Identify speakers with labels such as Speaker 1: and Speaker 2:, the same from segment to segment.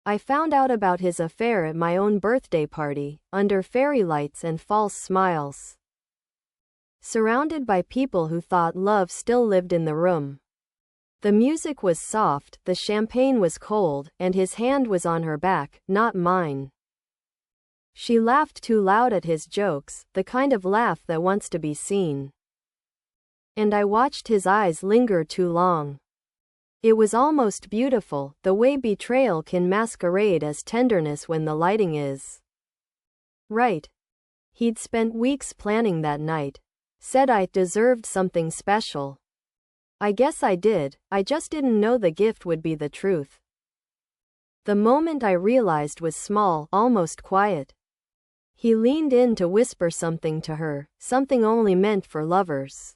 Speaker 1: I found out about his affair at my own birthday party, under fairy lights and false smiles. Surrounded by people who thought love still lived in the room. The music was soft, the champagne was cold, and his hand was on her back, not mine. She laughed too loud at his jokes, the kind of laugh that wants to be seen. And I watched his eyes linger too long. It was almost beautiful, the way betrayal can masquerade as tenderness when the lighting is right. He'd spent weeks planning that night. Said I deserved something special. I guess I did, I just didn't know the gift would be the truth. The moment I realized was small, almost quiet. He leaned in to whisper something to her, something only meant for lovers.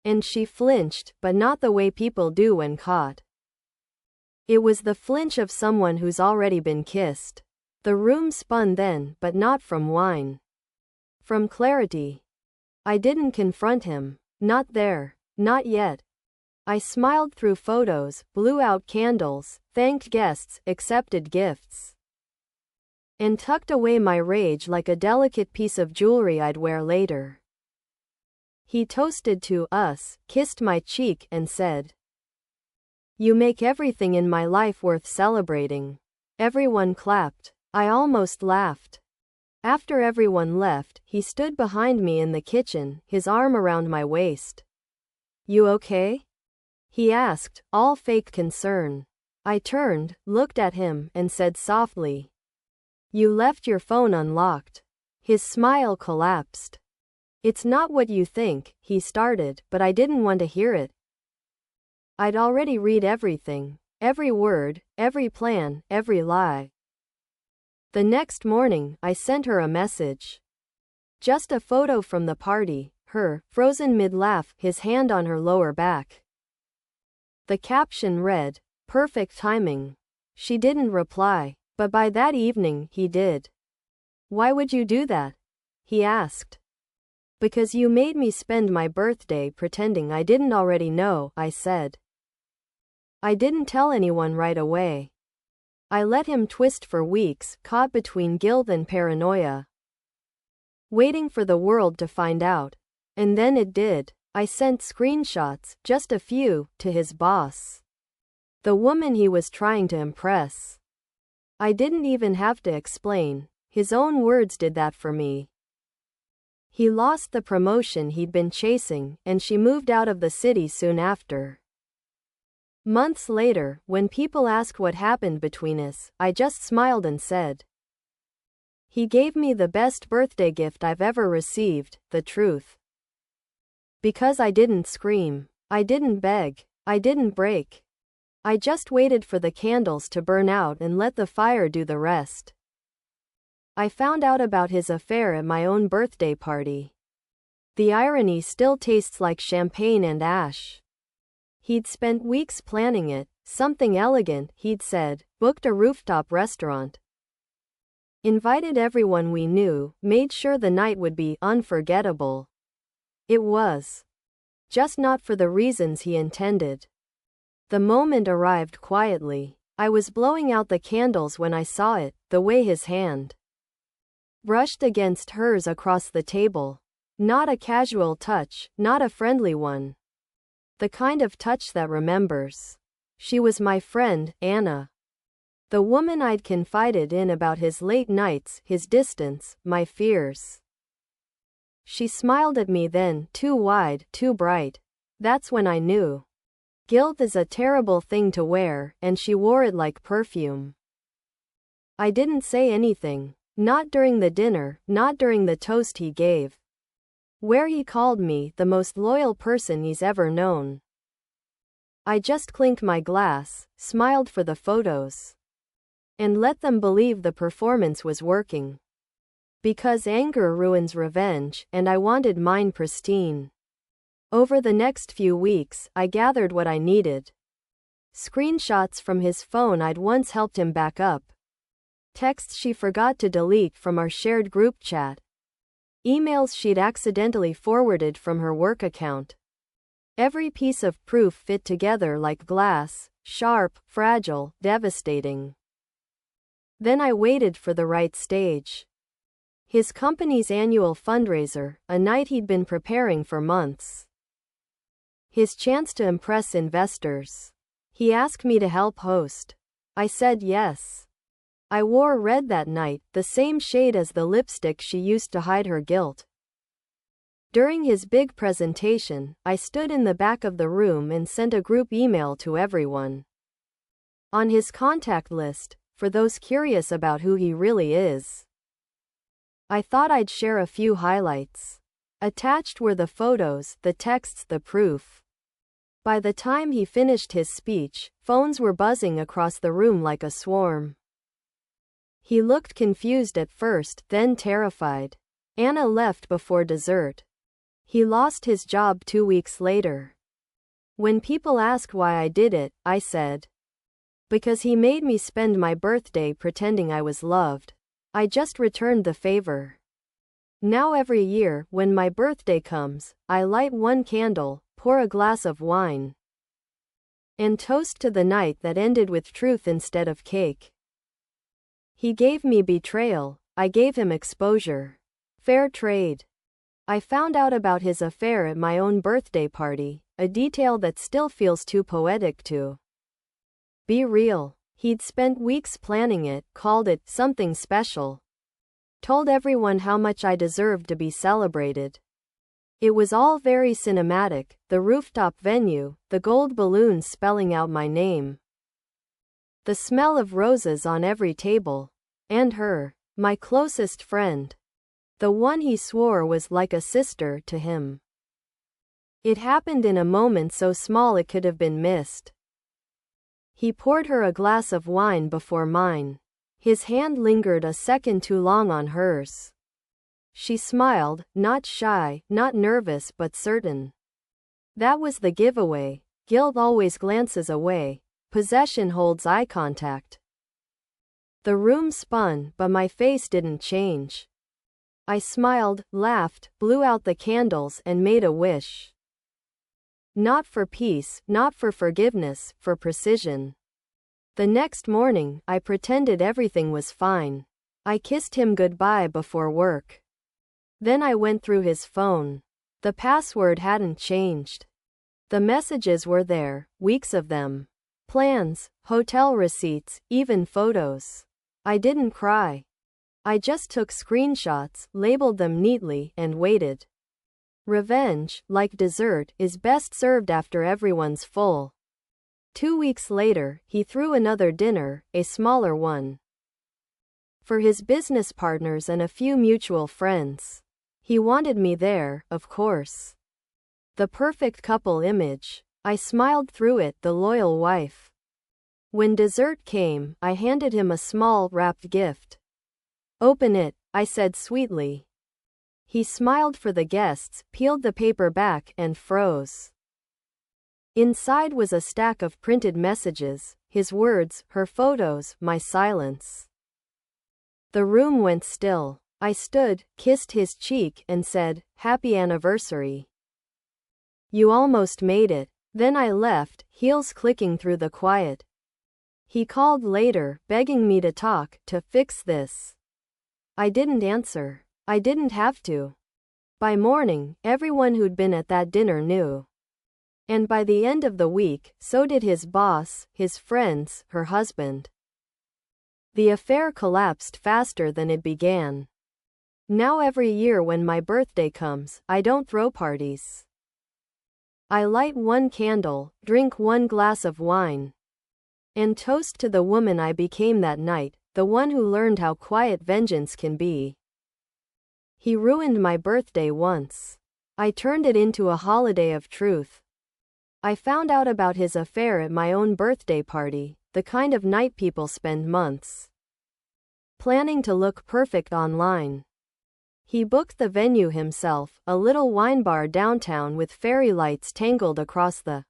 Speaker 1: And she flinched, but not the way people do when caught. It was the flinch of someone who's already been kissed. The room spun then, but not from wine. From clarity. I didn't confront him. Not there. Not yet. I smiled through photos, blew out candles, thanked guests, accepted gifts. And tucked away my rage like a delicate piece of jewelry I'd wear later. He toasted to us, kissed my cheek, and said, "You make everything in my life worth celebrating." Everyone clapped. I almost laughed. After everyone left, he stood behind me in the kitchen, his arm around my waist. "You okay?" he asked, all fake concern. I turned, looked at him, and said softly, "You left your phone unlocked." His smile collapsed. "It's not what you think," he started, but I didn't want to hear it. I'd already read everything. Every word, every plan, every lie. The next morning, I sent her a message. Just a photo from the party, her, frozen mid-laugh, his hand on her lower back. The caption read, "Perfect timing." She didn't reply, but by that evening, he did. "Why would you do that?" he asked. "Because you made me spend my birthday pretending I didn't already know," I said. I didn't tell anyone right away. I let him twist for weeks, caught between guilt and paranoia. Waiting for the world to find out. And then it did. I sent screenshots, just a few, to his boss. The woman he was trying to impress. I didn't even have to explain. His own words did that for me. He lost the promotion he'd been chasing, and she moved out of the city soon after. Months later, when people asked what happened between us, I just smiled and said, "He gave me the best birthday gift I've ever received, the truth." Because I didn't scream. I didn't beg. I didn't break. I just waited for the candles to burn out and let the fire do the rest. I found out about his affair at my own birthday party. The irony still tastes like champagne and ash. He'd spent weeks planning it, something elegant, he'd said, booked a rooftop restaurant. Invited everyone we knew, made sure the night would be unforgettable. It was. Just not for the reasons he intended. The moment arrived quietly. I was blowing out the candles when I saw it, the way his hand brushed against hers across the table. Not a casual touch, not a friendly one. The kind of touch that remembers. She was my friend, Anna. The woman I'd confided in about his late nights, his distance, my fears. She smiled at me then, too wide, too bright. That's when I knew. Guilt is a terrible thing to wear, and she wore it like perfume. I didn't say anything. Not during the dinner, not during the toast he gave. Where he called me the most loyal person he's ever known. I just clinked my glass, smiled for the photos. And let them believe the performance was working. Because anger ruins revenge, and I wanted mine pristine. Over the next few weeks, I gathered what I needed. Screenshots from his phone I'd once helped him back up. Texts she forgot to delete from our shared group chat. Emails she'd accidentally forwarded from her work account. Every piece of proof fit together like glass, sharp, fragile, devastating. Then I waited for the right stage. His company's annual fundraiser, a night he'd been preparing for months. His chance to impress investors. He asked me to help host. I said yes. I wore red that night, the same shade as the lipstick she used to hide her guilt. During his big presentation, I stood in the back of the room and sent a group email to everyone on his contact list, for those curious about who he really is. I thought I'd share a few highlights. Attached were the photos, the texts, the proof. By the time he finished his speech, phones were buzzing across the room like a swarm. He looked confused at first, then terrified. Anna left before dessert. He lost his job 2 weeks later. When people asked why I did it, I said, because he made me spend my birthday pretending I was loved. I just returned the favor. Now every year, when my birthday comes, I light one candle, pour a glass of wine, and toast to the night that ended with truth instead of cake. He gave me betrayal, I gave him exposure. Fair trade. I found out about his affair at my own birthday party, a detail that still feels too poetic to be real. He'd spent weeks planning it, called it something special. Told everyone how much I deserved to be celebrated. It was all very cinematic, the rooftop venue, the gold balloons spelling out my name, the smell of roses on every table, and her, my closest friend, the one he swore was like a sister to him. It happened in a moment so small it could have been missed. He poured her a glass of wine before mine. His hand lingered a second too long on hers. She smiled, not shy, not nervous but certain. That was the giveaway. Guilt always glances away. Possession holds eye contact. The room spun, but my face didn't change. I smiled, laughed, blew out the candles and made a wish. Not for peace, not for forgiveness, for precision. The next morning, I pretended everything was fine. I kissed him goodbye before work. Then I went through his phone. The password hadn't changed. The messages were there, weeks of them. Plans, hotel receipts, even photos. I didn't cry. I just took screenshots, labeled them neatly, and waited. Revenge, like dessert, is best served after everyone's full. 2 weeks later, he threw another dinner, a smaller one, for his business partners and a few mutual friends. He wanted me there, of course. The perfect couple image. I smiled through it, the loyal wife. When dessert came, I handed him a small, wrapped gift. Open it, I said sweetly. He smiled for the guests, peeled the paper back, and froze. Inside was a stack of printed messages, his words, her photos, my silence. The room went still. I stood, kissed his cheek, and said, "Happy anniversary. You almost made it." Then I left, heels clicking through the quiet. He called later, begging me to talk, to fix this. I didn't answer. I didn't have to. By morning, everyone who'd been at that dinner knew. And by the end of the week, so did his boss, his friends, her husband. The affair collapsed faster than it began. Now every year when my birthday comes, I don't throw parties. I light one candle, drink one glass of wine, and toast to the woman I became that night, the one who learned how quiet vengeance can be. He ruined my birthday once. I turned it into a holiday of truth. I found out about his affair at my own birthday party, the kind of night people spend months planning to look perfect online. He booked the venue himself, a little wine bar downtown with fairy lights tangled across the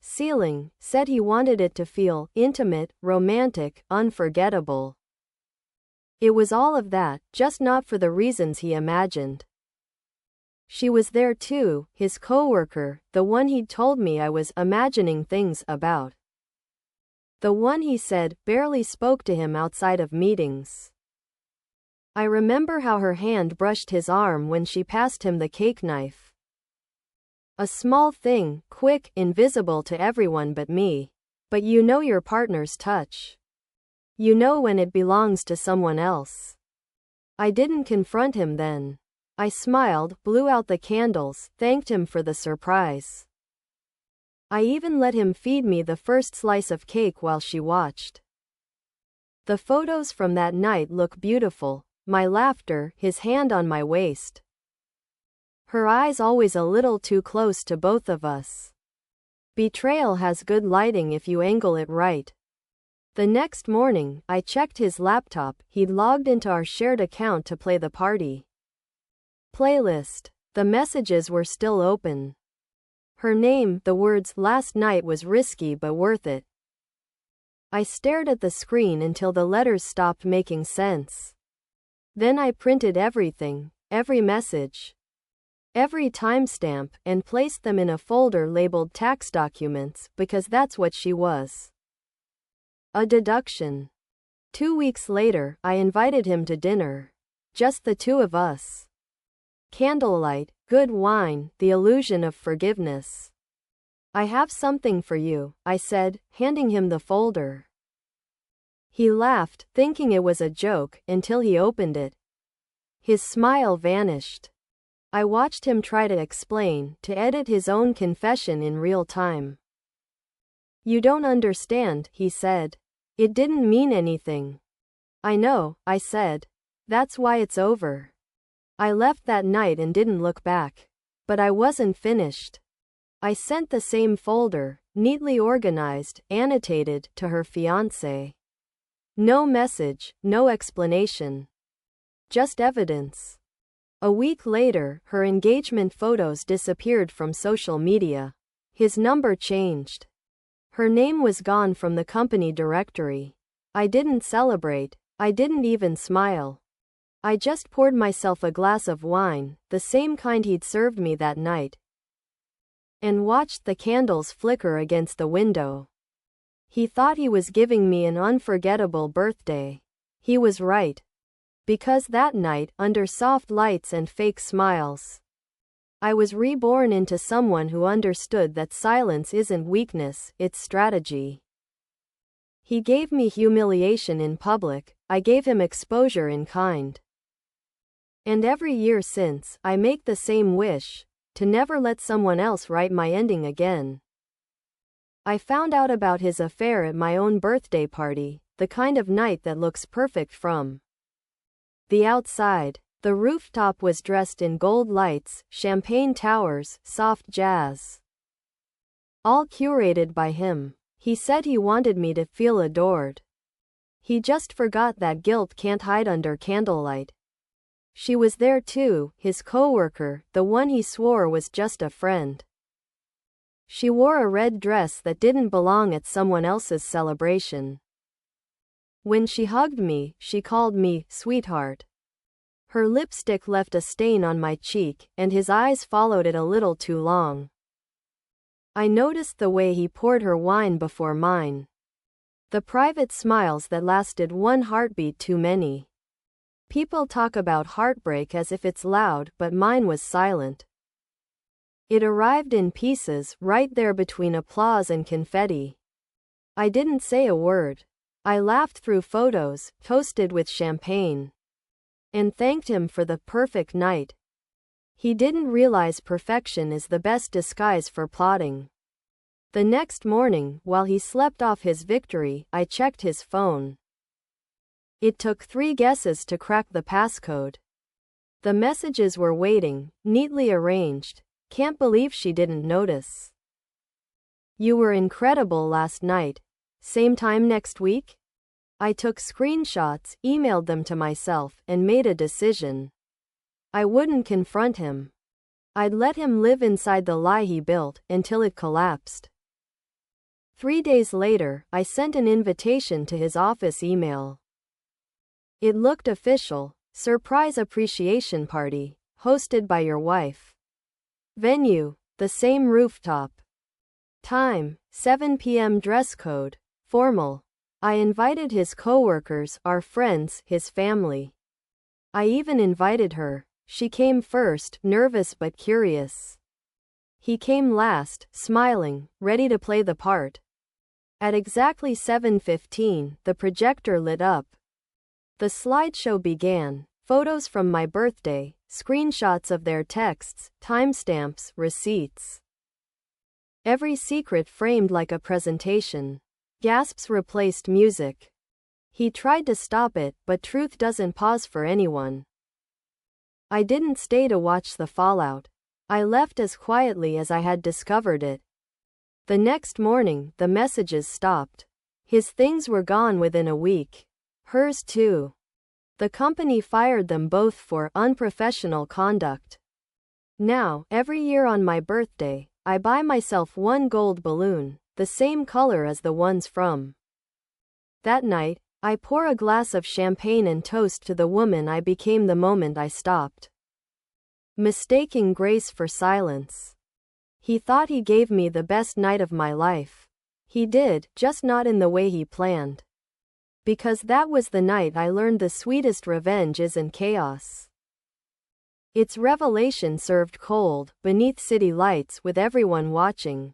Speaker 1: ceiling, said he wanted it to feel intimate, romantic, unforgettable. It was all of that, just not for the reasons he imagined. She was there too, his coworker, the one he'd told me I was imagining things about. The one he said barely spoke to him outside of meetings. I remember how her hand brushed his arm when she passed him the cake knife. A small thing, quick, invisible to everyone but me. But you know your partner's touch. You know when it belongs to someone else. I didn't confront him then. I smiled, blew out the candles, thanked him for the surprise. I even let him feed me the first slice of cake while she watched. The photos from that night look beautiful, my laughter, his hand on my waist. Her eyes always a little too close to both of us. Betrayal has good lighting if you angle it right. The next morning, I checked his laptop. He'd logged into our shared account to play the party playlist. The messages were still open. Her name, the words, "Last night was risky but worth it." I stared at the screen until the letters stopped making sense. Then I printed everything, every message, every timestamp, and placed them in a folder labeled tax documents, because that's what she was. A deduction. 2 weeks later, I invited him to dinner. Just the two of us. Candlelight, good wine, the illusion of forgiveness. "I have something for you," I said, handing him the folder. He laughed, thinking it was a joke, until he opened it. His smile vanished. I watched him try to explain, to edit his own confession in real time. "You don't understand," he said. "It didn't mean anything." "I know," I said. "That's why it's over." I left that night and didn't look back. But I wasn't finished. I sent the same folder, neatly organized, annotated, to her fiancé. No message, no explanation. Just evidence. A week later, her engagement photos disappeared from social media. His number changed. Her name was gone from the company directory. I didn't celebrate. I didn't even smile. I just poured myself a glass of wine, the same kind he'd served me that night, and watched the candles flicker against the window. He thought he was giving me an unforgettable birthday. He was right. Because that night, under soft lights and fake smiles, I was reborn into someone who understood that silence isn't weakness, it's strategy. He gave me humiliation in public, I gave him exposure in kind. And every year since, I make the same wish, to never let someone else write my ending again. I found out about his affair at my own birthday party, the kind of night that looks perfect from the outside. The rooftop was dressed in gold lights, champagne towers, soft jazz. All curated by him. He said he wanted me to feel adored. He just forgot that guilt can't hide under candlelight. She was there too, his coworker, the one he swore was just a friend. She wore a red dress that didn't belong at someone else's celebration. When she hugged me, she called me sweetheart. Her lipstick left a stain on my cheek, and his eyes followed it a little too long. I noticed the way he poured her wine before mine. The private smiles that lasted one heartbeat too many. People talk about heartbreak as if it's loud, but mine was silent. It arrived in pieces, right there between applause and confetti. I didn't say a word. I laughed through photos, toasted with champagne, and thanked him for the perfect night. He didn't realize perfection is the best disguise for plotting. The next morning, while he slept off his victory, I checked his phone. It took 3 guesses to crack the passcode. The messages were waiting, neatly arranged. Can't believe she didn't notice. "You were incredible last night. Same time next week?" I took screenshots, emailed them to myself, and made a decision. I wouldn't confront him. I'd let him live inside the lie he built, until it collapsed. 3 days later, I sent an invitation to his office email. It looked official. Surprise appreciation party, hosted by your wife. Venue, the same rooftop. Time, 7 p.m. Dress code, Formal. I invited his coworkers, our friends, his family. I even invited her. She came first, nervous but curious. He came last, smiling, ready to play the part. At exactly 7:15, the projector lit up. The slideshow began. Photos from my birthday, screenshots of their texts, timestamps, receipts. Every secret framed like a presentation. Gasps replaced music. He tried to stop it, but truth doesn't pause for anyone. I didn't stay to watch the fallout. I left as quietly as I had discovered it. The next morning, the messages stopped. His things were gone within a week. Hers too. The company fired them both for unprofessional conduct. Now, every year on my birthday, I buy myself one gold balloon, the same color as the ones from that night. I pour a glass of champagne and toast to the woman I became the moment I stopped mistaking grace for silence. He thought he gave me the best night of my life. He did, just not in the way he planned. Because that was the night I learned the sweetest revenge isn't chaos. It's revelation served cold, beneath city lights with everyone watching.